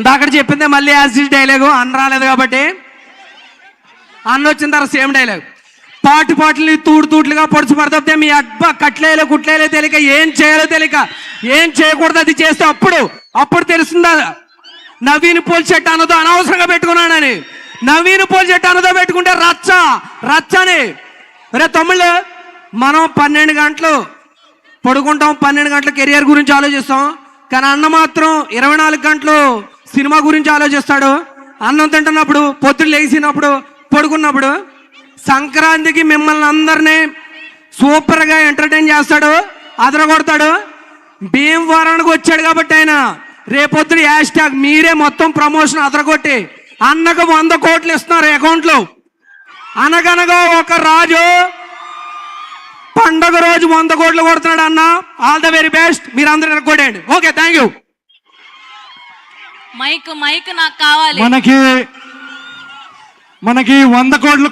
ఇందాక చెప్పిందే మళ్ళీ యాసిడ్ డైలాగు అన్న రాలేదు కాబట్టి అన్న వచ్చిన తర్వాత సేమ్ డైలాగ్. పాటలు తూట్లుగా పొడుచు పడతాపితే మీ అబ్బా కట్లేలో కుట్లేలో తెలియక ఏం చేయాలో తెలియక ఏం చేయకూడదు అది చేస్తే అప్పుడు తెలుస్తుందా నవీన్ పోల్ చెట్టు అన్నదో అనవసరంగా పెట్టుకున్నానని. నవీన్ పోల్ చెట్టు అన్నదో పెట్టుకుంటే రచ్చని. రే తమ్ముళ్ళు, మనం 12 గంటలు పడుకుంటాం, 12 గంటల కెరియర్ గురించి ఆలోచిస్తాం. కానీ అన్న మాత్రం 24 గంటలు సినిమా గురించి ఆలోచిస్తాడు. అన్నం తింటున్నప్పుడు, పొద్దున్న లేచినప్పుడు, పడుకున్నప్పుడు. సంక్రాంతికి మిమ్మల్ని అందరినీ సూపర్గా ఎంటర్టైన్ చేస్తాడు, అదరగొడతాడు. భీమవరానికి వచ్చాడు కాబట్టి ఆయన రేపొద్దు హ్యాష్ మీరే మొత్తం ప్రమోషన్ అదరగొట్టి అన్నకు 100 కోట్లు ఇస్తున్నారు అకౌంట్లో. అనగనగా ఒక రాజు పండగ రోజు 100 కోట్లు కొడుతున్నాడు అన్న. ఆల్ ద వెరీ బెస్ట్, మీరు అందరూ కొట్టండి. Okay, thank you. మైక్ నాకు కావాలి. మనకి 100 కోట్లు